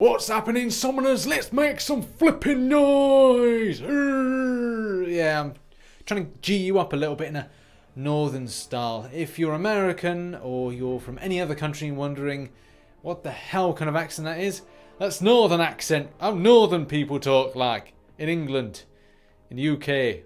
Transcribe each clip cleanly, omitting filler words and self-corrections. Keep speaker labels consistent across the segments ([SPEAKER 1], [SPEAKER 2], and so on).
[SPEAKER 1] What's happening, summoners? Let's make some flipping noise! Yeah, I'm trying to G you up a little bit in a northern style. If you're American or you're from any other country and wondering what the hell kind of accent that is, that's northern accent. How northern people talk like in England, in the UK.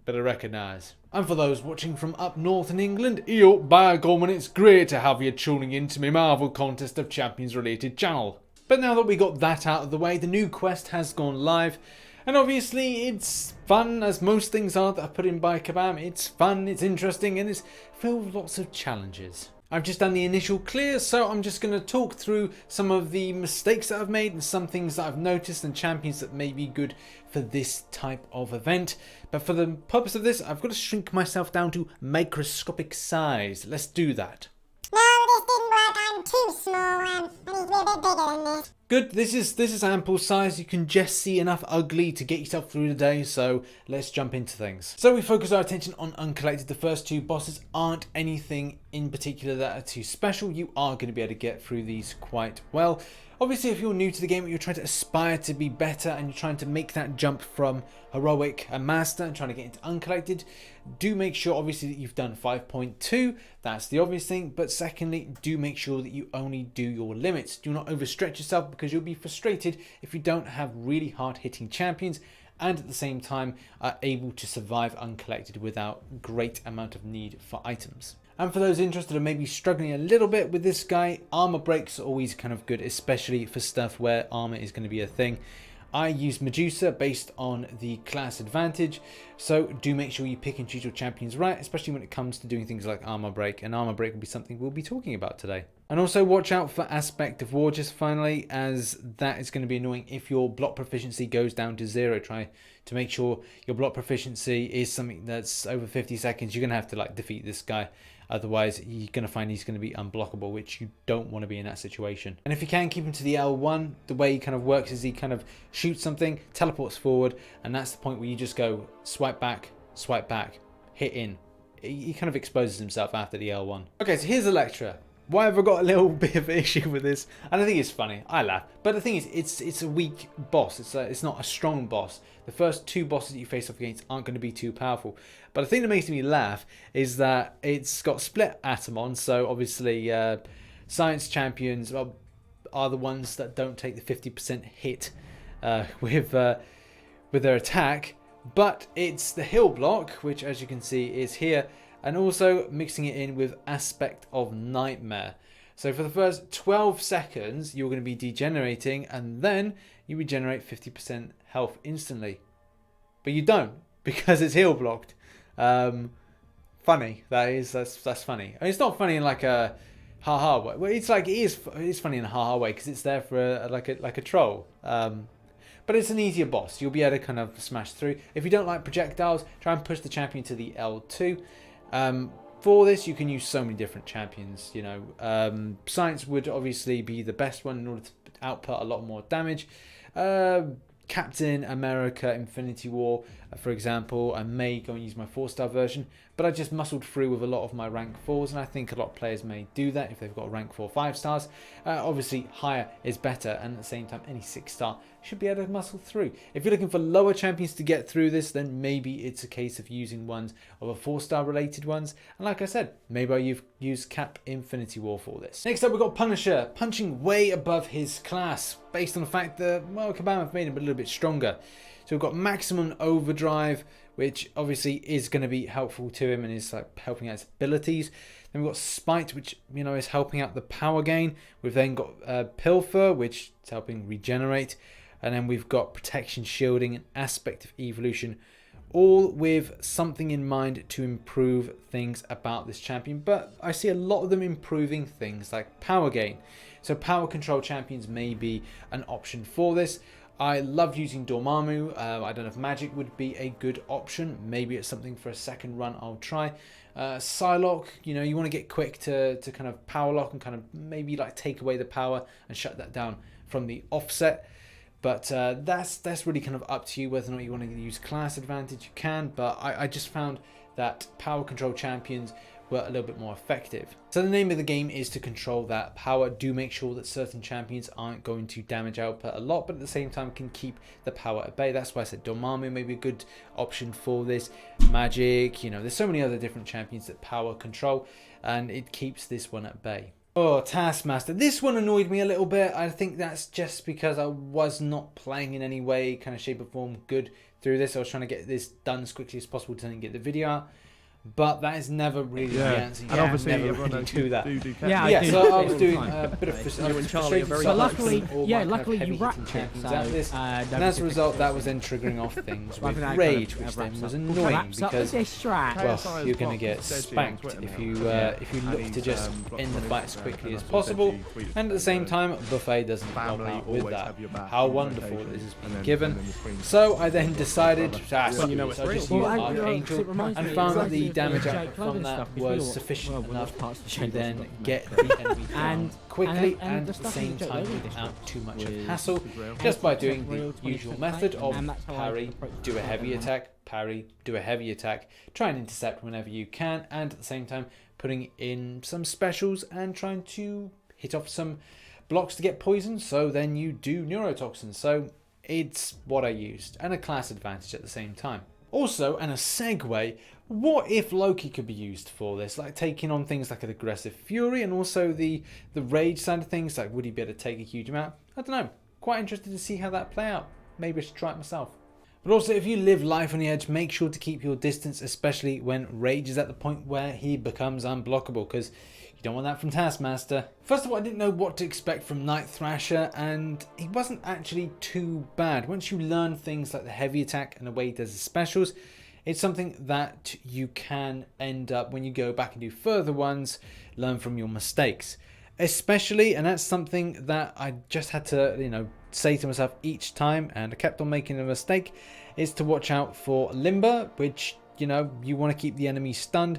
[SPEAKER 1] Better recognise. And for those watching from up north in England, yo, by Gorman, it's great to have you tuning in to my Marvel Contest of Champions related channel. But now that we got that out of the way, the new quest has gone live. And obviously it's fun, as most things are that are put in by Kabam. It's fun, it's interesting, and it's filled with lots of challenges. I've just done the initial clear, so I'm just going to talk through some of the mistakes that I've made and some things that I've noticed and champions that may be good for this type of event. But for the purpose of this, I've got to shrink myself down to microscopic size. Let's do that.
[SPEAKER 2] No, this didn't work. I'm too small. I need to be a bit bigger than this.
[SPEAKER 1] Good, this is ample size. You can just see enough ugly to get yourself through the day, so let's jump into things. So we focus our attention on Uncollected. The first two bosses aren't anything in particular that are too special. You are going to be able to get through these quite well. Obviously, if you're new to the game, you're trying to aspire to be better and you're trying to make that jump from Heroic and Master and trying to get into Uncollected, do make sure obviously that you've done 5.2. That's the obvious thing. But secondly, do make sure that you only do your limits. Do not overstretch yourself because you'll be frustrated if you don't have really hard hitting champions and at the same time are able to survive Uncollected without great amount of need for items. And for those interested in maybe struggling a little bit with this guy, armor breaks are always kind of good, especially for stuff where armor is going to be a thing. I use Medusa based on the class advantage, so do make sure you pick and choose your champions right, especially when it comes to doing things like armor break, and armor break will be something we'll be talking about today. And also watch out for Aspect of War just finally, as that is going to be annoying if your block proficiency goes down to 0. Try to make sure your block proficiency is something that's over 50 seconds. You're going to have to like defeat this guy. Otherwise, you're going to find he's going to be unblockable, which you don't want to be in that situation. And if you can keep him to the L1, the way he kind of works is he kind of shoots something, teleports forward, and that's the point where you just go swipe back, hit in. He kind of exposes himself after the L1. Okay, so here's Electra. Why have I got a little bit of an issue with this? And I think it's funny. I laugh. But the thing is, it's a weak boss. It's not a strong boss. The first two bosses that you face off against aren't going to be too powerful. But the thing that makes me laugh is that it's got split atom on. So obviously, science champions are the ones that don't take the 50% hit with their attack. But it's the heal block, which as you can see is here. And also mixing it in with Aspect of Nightmare. So for the first 12 seconds, you're going to be degenerating, and then you regenerate 50% health instantly. But you don't, because it's heal blocked. Funny, that's funny. I mean, it's not funny in like a ha-ha way. Well, it's like it is funny in a ha-ha way because it's there for like a troll. But it's an easier boss. You'll be able to kind of smash through. If you don't like projectiles, try and push the champion to the L2. For this, you can use so many different champions. You know, Science would obviously be the best one in order to output a lot more damage. Captain America Infinity War, for example. I may go and use my 4-star version, but I just muscled through with a lot of my rank 4s, and I think a lot of players may do that if they've got a rank 4 5 stars. Obviously, higher is better, and at the same time, any 6-star should be able to muscle through. If you're looking for lower champions to get through this, then maybe it's a case of using ones of a 4-star related ones. And like I said, maybe I've used Cap Infinity War for this. Next up, we've got Punisher, punching way above his class, based on the fact that, well, Kabam have made him a little bit stronger. So we've got Maximum Overdrive, which obviously is going to be helpful to him and is like helping out his abilities. Then we've got Spite, which, you know, is helping out the power gain. We've then got Pilfer, which is helping regenerate. And then we've got Protection, Shielding, and Aspect of Evolution, all with something in mind to improve things about this champion. But I see a lot of them improving things like power gain. So power control champions may be an option for this. I love using Dormammu. I don't know if Magic would be a good option. Maybe it's something for a second run I'll try. Psylocke, you know, you want to get quick to kind of power lock and kind of maybe like take away the power and shut that down from the offset. But that's really kind of up to you whether or not you want to use class advantage. You can, but I just found that power control champions were a little bit more effective. So the name of the game is to control that power. Do make sure that certain champions aren't going to damage output a lot, but at the same time can keep the power at bay. That's why I said Dormammu may be a good option for this. Magic, you know, there's so many other different champions that power control, and it keeps this one at bay. Oh, Taskmaster. This one annoyed me a little bit. I think that's just because I was not playing in any way, kind of shape or form good through this. I was trying to get this done as quickly as possible to then get the video out. But that is never really the answer.
[SPEAKER 3] And obviously
[SPEAKER 1] never really do that.
[SPEAKER 4] Yeah,
[SPEAKER 1] I was doing a bit of frustration.
[SPEAKER 4] So luckily you wrapped it.
[SPEAKER 1] And as a result, that was then triggering off things with rage, which then was annoying because, well, you're going to get spanked if you look to just end the fight as quickly as possible. And at the same time, Buffet doesn't help out with that. How wonderful this has been given. So I then decided to just use Archangel and found that the damage output from that was sufficient enough to then get the enemy down quickly and at the same time without too much of hassle, just by doing the usual method of parry, do a heavy attack, parry, do a heavy attack, try and intercept whenever you can, and at the same time putting in some specials and trying to hit off some blocks to get poisoned, so then you do neurotoxins. So it's what I used, and a class advantage at the same time. Also, and a segue, what if Loki could be used for this? Like taking on things like an aggressive fury and also the rage side of things. Like, would he be able to take a huge amount? I don't know. Quite interested to see how that play out. Maybe I should try it myself. But also, if you live life on the edge, make sure to keep your distance, especially when Rage is at the point where he becomes unblockable, because you don't want that from Taskmaster. First of all, I didn't know what to expect from Night Thrasher, and he wasn't actually too bad. Once you learn things like the heavy attack and the way he does his specials, it's something that you can end up, when you go back and do further ones, learn from your mistakes. Especially, and that's something that I just had to, say to myself each time, and I kept on making a mistake, is to watch out for Limber, which, you want to keep the enemy stunned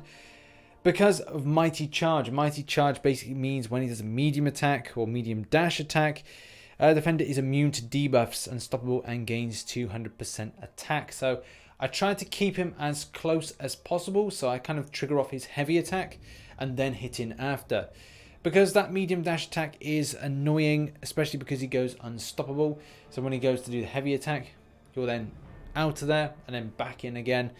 [SPEAKER 1] because of Mighty Charge. Mighty Charge basically means when he does a medium attack or medium dash attack, the defender is immune to debuffs, unstoppable, and gains 200% attack. So I tried to keep him as close as possible, so I kind of trigger off his heavy attack and then hit in after. Because that medium dash attack is annoying, especially because he goes unstoppable. So when he goes to do the heavy attack, you're then out of there and then back in again.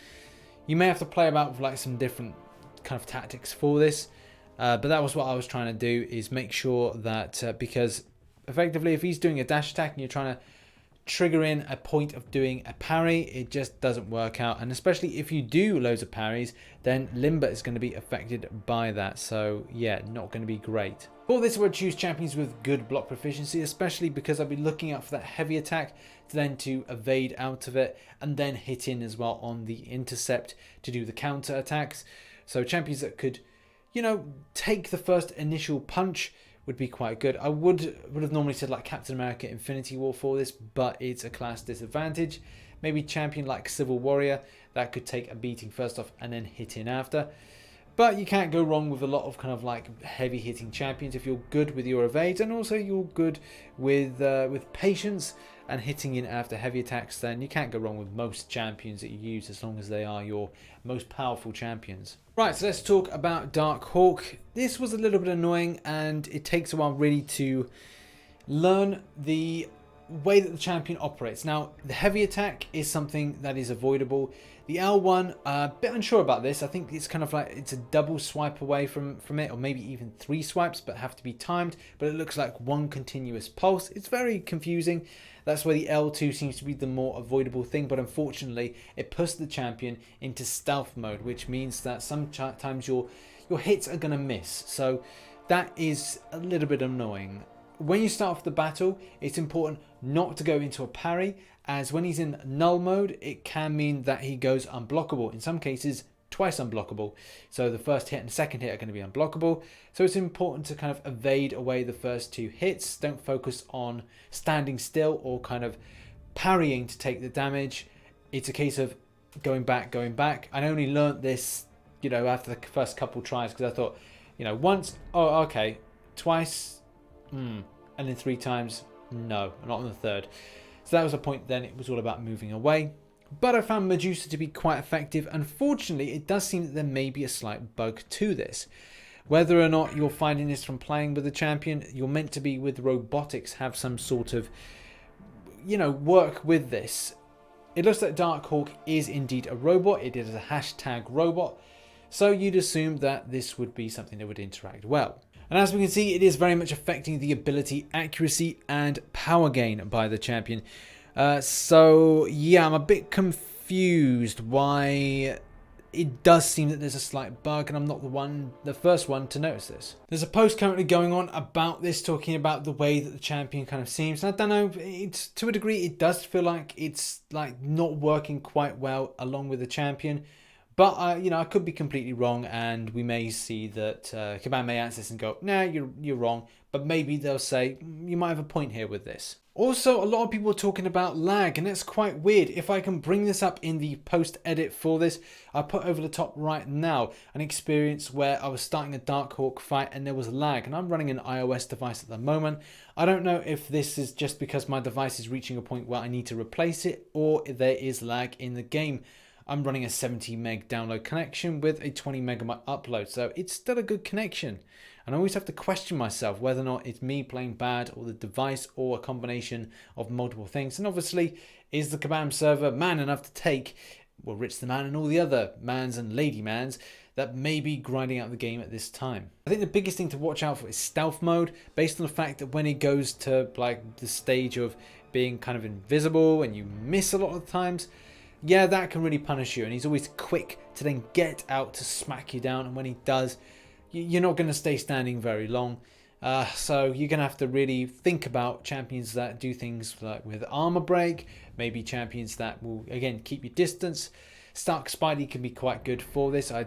[SPEAKER 1] You may have to play about with like some different kind of tactics for this. But that was what I was trying to do, is make sure that because effectively if he's doing a dash attack and you're trying to trigger in a point of doing a parry, it just doesn't work out. And especially if you do loads of parries, then Limber is going to be affected by that. So yeah, not going to be great. For this, I would choose champions with good block proficiency, especially because I'll be looking out for that heavy attack to then to evade out of it and then hit in as well on the intercept to do the counter attacks. So champions that could, take the first initial punch would be quite good. I would have normally said like Captain America Infinity War for this, but it's a class disadvantage. Maybe champion like Civil Warrior that could take a beating first off and then hit in after. But you can't go wrong with a lot of kind of like heavy hitting champions if you're good with your evades, and also you're good with patience and hitting in after heavy attacks. Then you can't go wrong with most champions that you use, as long as they are your most powerful champions. Right, so let's talk about Dark Hawk. This was a little bit annoying, and it takes a while really to learn the way that the champion operates. Now, the heavy attack is something that is avoidable. The L1, a bit unsure about this. I think it's kind of like it's a double swipe away from it, or maybe even 3 swipes, but have to be timed. But it looks like one continuous pulse. It's very confusing. That's where the L2 seems to be the more avoidable thing, but unfortunately it puts the champion into stealth mode, which means that sometimes your hits are going to miss. So that is a little bit annoying. When you start off the battle, it's important not to go into a parry, as when he's in null mode, it can mean that he goes unblockable. In some cases, twice unblockable. So the first hit and the second hit are going to be unblockable. So it's important to kind of evade away the first 2 hits. Don't focus on standing still or kind of parrying to take the damage. It's a case of going back. I only learnt this, after the first couple tries, because I thought, once, oh, okay, twice, and then 3 times, no, not on the third. So that was a point then. It was all about moving away. but I found Medusa to be quite effective. Unfortunately, it does seem that there may be a slight bug to this. Whether or not you're finding this from playing with the champion, you're meant to be with robotics, have some sort of, you know, work with this. It looks like Darkhawk is indeed a robot. It is a hashtag robot. So you'd assume that this would be something that would interact well. And as we can see, it is very much affecting the ability, accuracy, and power gain by the champion. So yeah, I'm a bit confused why it does seem that there's a slight bug, and I'm not the first one to notice this. There's a post currently going on about this, talking about the way that the champion kind of seems. And I don't know, it's to a degree, it does feel like it's like not working quite well along with the champion. But you know, I could be completely wrong, and we may see that Kabam may answer this and go, "Nah, you're wrong." But maybe they'll say you might have a point here with this. Also, a lot of people are talking about lag, and that's quite weird. If I can bring this up in the post edit for this, I'll put over the top right now an experience where I was starting a Darkhawk fight and there was lag, and I'm running an iOS device at the moment. I don't know if this is just because my device is reaching a point where I need to replace it, or if there is lag in the game. I'm running a 70 meg download connection with a 20 megabyte upload, so it's still a good connection. And I always have to question myself whether or not it's me playing bad, or the device, or a combination of multiple things. And obviously, is the Kabam server man enough to take, well, RichTheMan and all the other mans and lady mans that may be grinding out the game at this time? I think the biggest thing to watch out for is stealth mode, based on the fact that when it goes to like the stage of being kind of invisible and you miss a lot of the times, yeah, that can really punish you. And he's always quick to then get out to smack you down, and when he does, you're not going to stay standing very long. So you're going to have to really think about champions that do things like with armor break, maybe champions that will, again, keep your distance. Stark Spidey can be quite good for this. I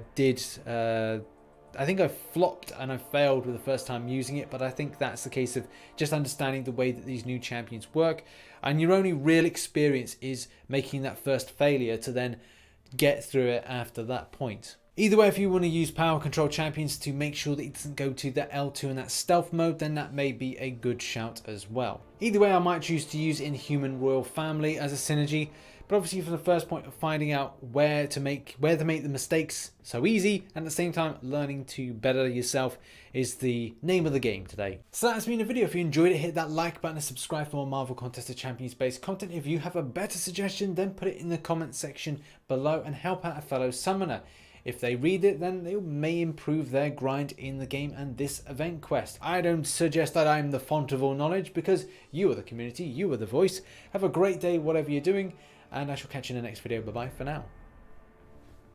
[SPEAKER 1] think I flopped and I failed with the first time using it, but I think that's the case of just understanding the way that these new champions work, and your only real experience is making that first failure to then get through it after that point. Either way, if you want to use power control champions to make sure that it doesn't go to that L2 and that stealth mode, then that may be a good shout as well. Either way, I might choose to use Inhuman Royal Family as a synergy, but obviously for the first point of finding out where to make the mistakes so easy, and at the same time learning to better yourself, is the name of the game today. So that's been the video. If you enjoyed it, hit that like button and subscribe for more Marvel Contest of Champions based content. If you have a better suggestion, then put it in the comment section below and help out a fellow summoner. If they read it, then they may improve their grind in the game and this event quest. I don't suggest that I'm the font of all knowledge, because you are the community, you are the voice. Have a great day, whatever you're doing, and I shall catch you in the next video. Bye bye for now.